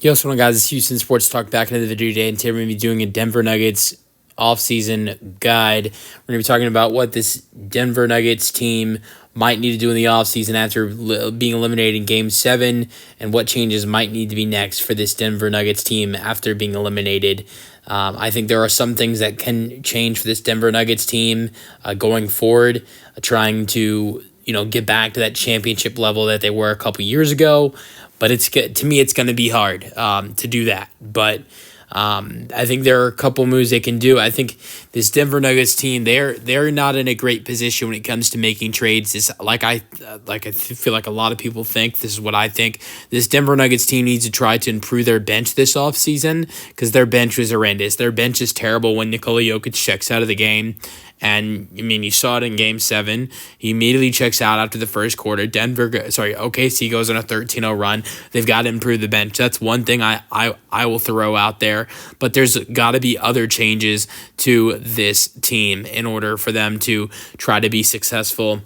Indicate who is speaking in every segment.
Speaker 1: Yo, what's going on, guys? It's Houston Sports Talk back into the video today, and today we're going to be doing a Denver Nuggets offseason guide. We're going to be talking about what this Denver Nuggets team might need to do in the offseason after being eliminated in Game 7, and what changes might need to be next for this Denver Nuggets team after being eliminated. I think there are some things that can change for this Denver Nuggets team going forward, trying to get back to that championship level that they were a couple years ago. But to me, it's going to be hard to do that. But I think there are a couple moves they can do. I think this Denver Nuggets team, they're not in a great position when it comes to making trades. It's I feel like a lot of people think. This is what I think. This Denver Nuggets team needs to try to improve their bench this offseason because their bench was horrendous. Their bench is terrible when Nikola Jokic checks out of the game. And, you saw it in Game 7. He immediately checks out after the first quarter. OKC goes on a 13-0 run. They've got to improve the bench. That's one thing I will throw out there. But there's got to be other changes to this team in order for them to try to be successful.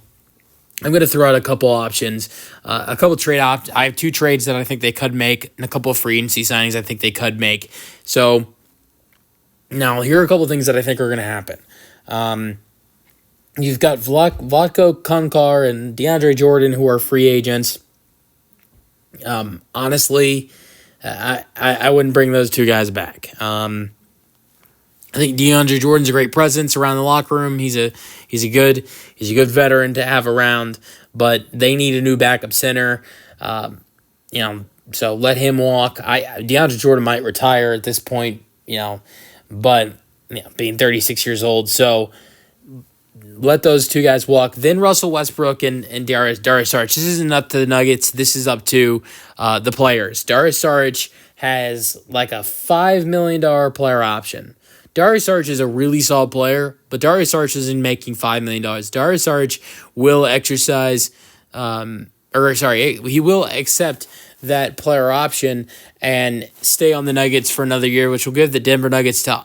Speaker 1: I'm going to throw out a couple options, a couple trade options. I have two trades that I think they could make, and a couple of free agency signings I think they could make. So now here are a couple things that I think are going to happen. You've got Vlatko Konkar and DeAndre Jordan, who are free agents. Honestly, I wouldn't bring those two guys back. I think DeAndre Jordan's a great presence around the locker room. He's a good veteran to have around, but they need a new backup center. So let him walk. DeAndre Jordan might retire at this point, but being 36 years old, so let those two guys walk. Then Russell Westbrook and Darius Saric. This isn't up to the Nuggets. This is up to the players. Darius Saric has like a $5 million player option. Darius Saric is a really solid player, but Darius Saric isn't making $5 million. Darius Saric will he will accept that player option and stay on the Nuggets for another year, which will give the Denver Nuggets the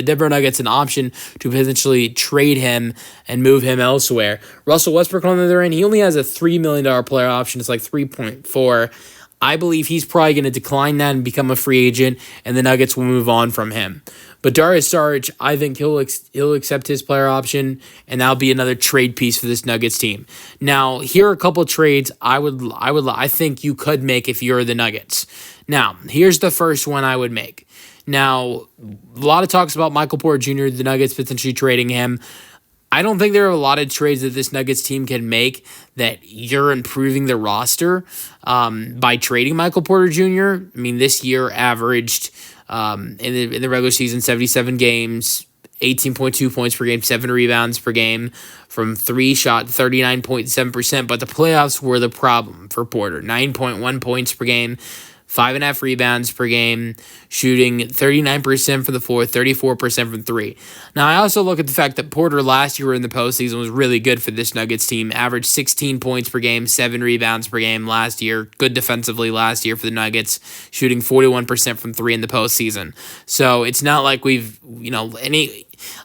Speaker 1: Denver Nuggets an option to potentially trade him and move him elsewhere. Russell Westbrook, on the other end, he only has a $3 million player option. It's like 3.4. I believe he's probably going to decline that and become a free agent, and the Nuggets will move on from him. But Darius Saric, I think he'll accept his player option, and that'll be another trade piece for this Nuggets team. Now, here are a couple trades I think you could make if you're the Nuggets. Now, here's the first one I would make. Now, a lot of talks about Michael Porter Jr., the Nuggets potentially trading him. I don't think there are a lot of trades that this Nuggets team can make that you're improving the roster by trading Michael Porter Jr. I mean, this year averaged in the regular season 77 games, 18.2 points per game, 7 rebounds per game, from 3 shot 39.7%. But the playoffs were the problem for Porter. 9.1 points per game, 5.5 rebounds per game, shooting 39% from the floor, 34% from 3. Now, I also look at the fact that Porter last year in the postseason was really good for this Nuggets team. Averaged 16 points per game, 7 rebounds per game last year. Good defensively last year for the Nuggets, shooting 41% from 3 in the postseason. So it's not like we've,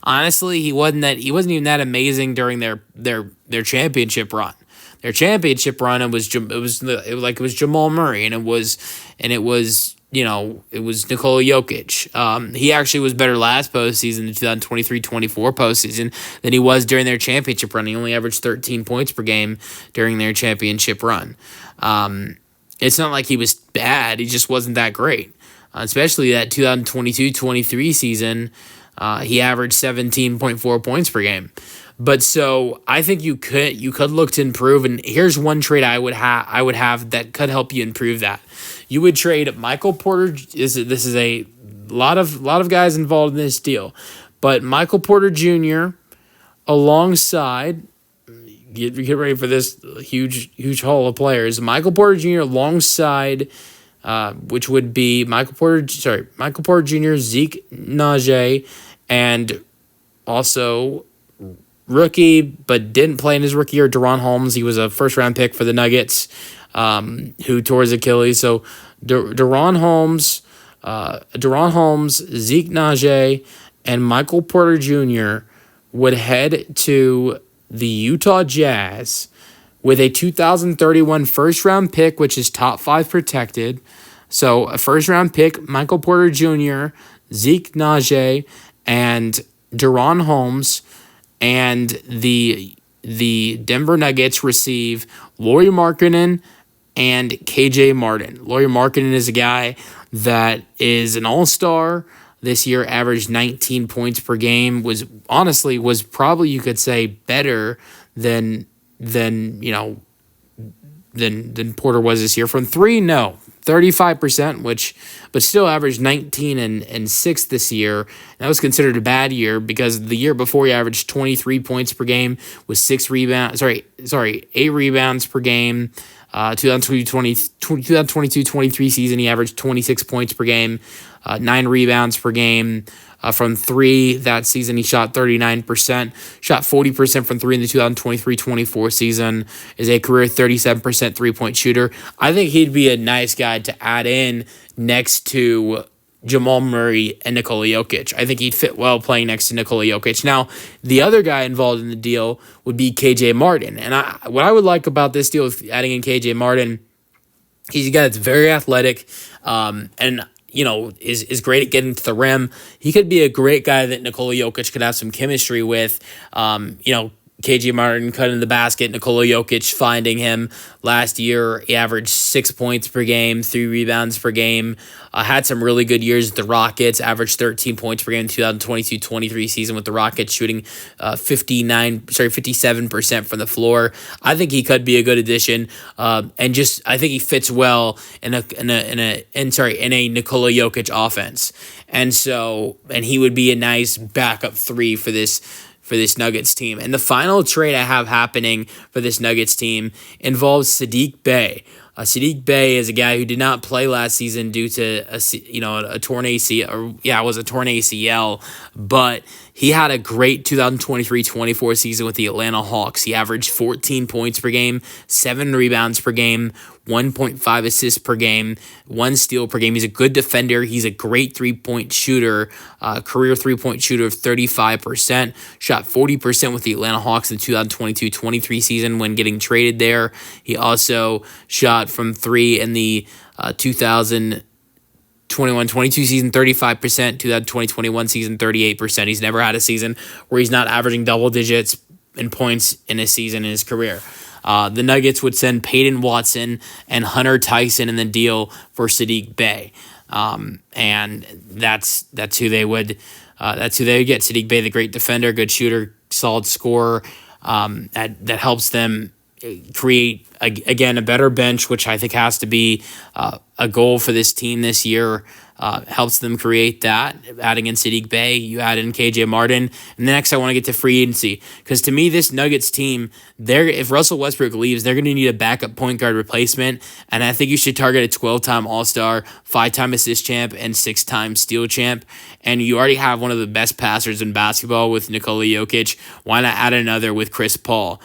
Speaker 1: honestly, he wasn't even that amazing during their championship run. Their championship run, it was Jamal Murray, and it was Nikola Jokic. He actually was better last postseason, the 2023-24 postseason, than he was during their championship run. He only averaged 13 points per game during their championship run. It's not like he was bad; he just wasn't that great. Especially that 2022-23 season, he averaged 17.4 points per game. But so I think you could look to improve, and here's one trade I would have that could help you improve that. You would trade Michael Porter. This is a lot of guys involved in this deal, but Michael Porter Jr. alongside get ready for this huge haul of players. Michael Porter Jr. alongside, which would be Michael Porter Jr., Zeke Nnaji, and also rookie, but didn't play in his rookie year, Deron Holmes. He was a first-round pick for the Nuggets, who tore his Achilles. So Deron Holmes, Zeke Nnaji, and Michael Porter Jr. would head to the Utah Jazz with a 2031 first round pick, which is top 5 protected. So a first round pick, Michael Porter Jr., Zeke Najee, and Deron Holmes, and the Denver Nuggets receive Lauri Markkanen and KJ Martin. Lauri Markkanen is a guy that is an all-star this year, averaged 19 points per game, was probably, you could say, better than Porter was this year. From three, no. 35%, but still averaged 19 and 6 this year. That was considered a bad year because the year before he averaged 23 points per game with 8 rebounds per game. 2022-23 season, he averaged 26 points per game, 9 rebounds per game. From three that season, he shot 39%, shot 40% from three in the 2023-24 season, is a career 37% three-point shooter. I think he'd be a nice guy to add in next to Jamal Murray and Nikola Jokic. I think he'd fit well playing next to Nikola Jokic. Now, the other guy involved in the deal would be KJ Martin. And what I would like about this deal with adding in KJ Martin, he's a guy that's very athletic, and is great at getting to the rim. He could be a great guy that Nikola Jokic could have some chemistry with. KJ Martin cutting the basket, Nikola Jokic finding him. Last year, he averaged 6 points per game, 3 rebounds per game. Had some really good years with the Rockets, averaged 13 points per game in the 2022-23 season with the Rockets, shooting 57% from the floor. I think he could be a good addition, and I think he fits well in a Nikola Jokic offense, and he would be a nice backup three for this Nuggets team. And the final trade I have happening for this Nuggets team involves Saddiq Bey. Saddiq Bey is a guy who did not play last season due to a torn ACL, but he had a great 2023-24 season with the Atlanta Hawks. He averaged 14 points per game, 7 rebounds per game, 1.5 assists per game, 1 steal per game. He's a good defender. He's a great three-point shooter, career three-point shooter of 35%, shot 40% with the Atlanta Hawks in the 2022-23 season when getting traded there. He also shot from three in the 2021-22 season, 35%, 2020-21 season, 38%. He's never had a season where he's not averaging double digits in points in a season in his career. The Nuggets would send Peyton Watson and Hunter Tyson in the deal for Saddiq Bey, and that's who they would get. Saddiq Bey, the great defender, good shooter, solid scorer. That helps them create again a better bench, which I think has to be a goal for this team this year. Helps them create that. Adding in Saddiq Bey, you add in KJ Martin. And next I want to get to free agency, because to me, this Nuggets team, if Russell Westbrook leaves, they're going to need a backup point guard replacement. And I think you should target a 12-time All-Star, 5-time assist champ, and 6-time steal champ. And you already have one of the best passers in basketball with Nikola Jokic. Why not add another with Chris Paul?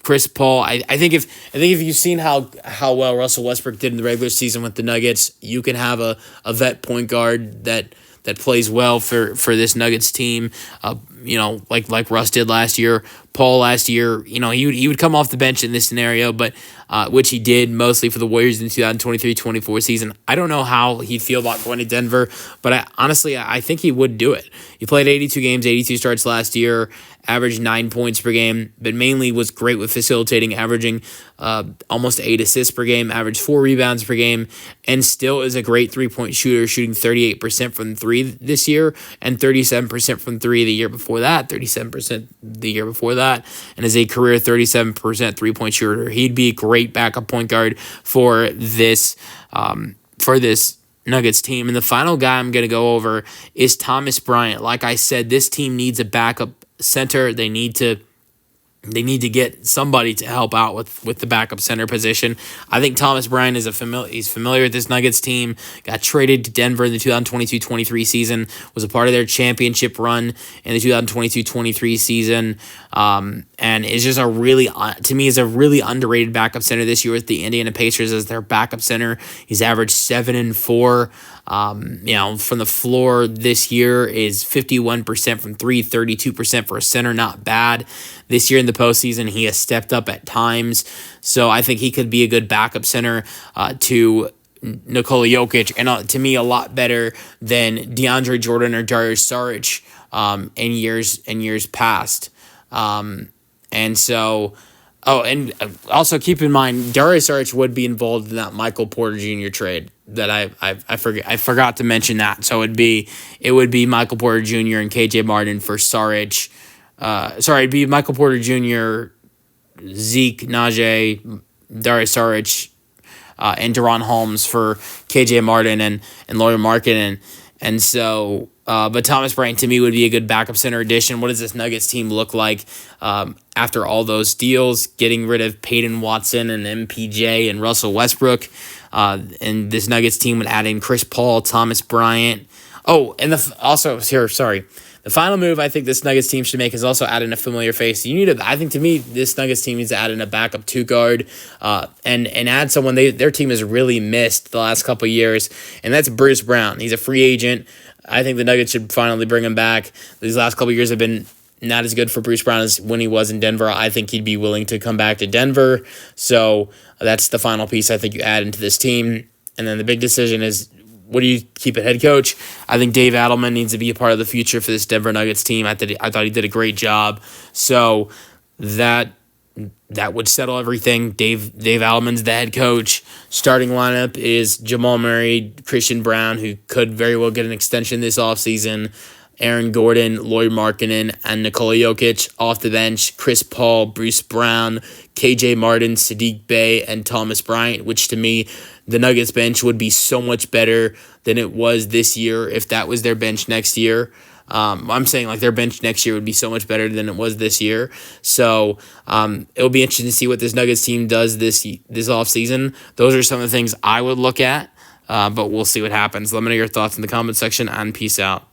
Speaker 1: Chris Paul, I think if you've seen how well Russell Westbrook did in the regular season with the Nuggets, you can have a vet point guard that plays well for this Nuggets team. Like Russ did last year. Paul last year, he would come off the bench in this scenario, but which he did mostly for the Warriors in the 2023-24 season. I don't know how he'd feel about going to Denver, but I think he would do it. He played 82 games, 82 starts last year, averaged 9 points per game, but mainly was great with facilitating, averaging almost 8 assists per game, averaged 4 rebounds per game, and still is a great three-point shooter, shooting 38% from 3 this year and 37% from 3 the year before that, 37% the year before that, and is a career 37% three-point shooter. He'd be a great backup point guard for this Nuggets team. And the final guy I'm going to go over is Thomas Bryant. Like I said, this team needs a backup center. They need to get somebody to help out with the backup center position. I think Thomas Bryant is he's familiar with this Nuggets team. Got traded to Denver in the 2022-23 season. Was a part of their championship run in the 2022-23 season. And is just a really underrated backup center this year with the Indiana Pacers as their backup center. He's averaged 7 and 4. From the floor this year is 51% from 3, 32% for a center, not bad. This year in the postseason. He has stepped up at times, so I think he could be a good backup center to Nikola Jokic, and to me, a lot better than DeAndre Jordan or Darius Saric in years past. And so, and also keep in mind, Darius Saric would be involved in that Michael Porter Jr. trade that I forgot to mention that. So it would be Michael Porter Jr. and KJ Martin for Saric. It'd be Michael Porter Jr., Zeke, Najee, Darius Saric, and Deron Holmes for KJ Martin and Lauri Markkanen. And so, but Thomas Bryant to me would be a good backup center addition. What does this Nuggets team look like after all those deals, getting rid of Peyton Watson and MPJ and Russell Westbrook? And this Nuggets team would add in Chris Paul, Thomas Bryant. Oh, and the final move I think this Nuggets team should make is also add in a familiar face. I think to me, this Nuggets team needs to add in a backup 2 guard and add someone their team has really missed the last couple of years, and that's Bruce Brown. He's a free agent. I think the Nuggets should finally bring him back. These last couple of years have been not as good for Bruce Brown as when he was in Denver. I think he'd be willing to come back to Denver. So that's the final piece I think you add into this team. And then the big decision is, what do you keep at head coach? I think Dave Adelman needs to be a part of the future for this Denver Nuggets team. I thought he did a great job. So that would settle everything. Dave Adelman's the head coach. Starting lineup is Jamal Murray, Christian Brown, who could very well get an extension this offseason, Aaron Gordon, Lauri Markkanen, and Nikola Jokic. Off the bench, Chris Paul, Bruce Brown, KJ Martin, Sadiq Bey, and Thomas Bryant, which to me, the Nuggets bench would be so much better than it was this year if that was their bench next year. I'm saying like their bench next year would be so much better than it was this year. So it'll be interesting to see what this Nuggets team does this offseason. Those are some of the things I would look at, but we'll see what happens. Let me know your thoughts in the comment section, and peace out.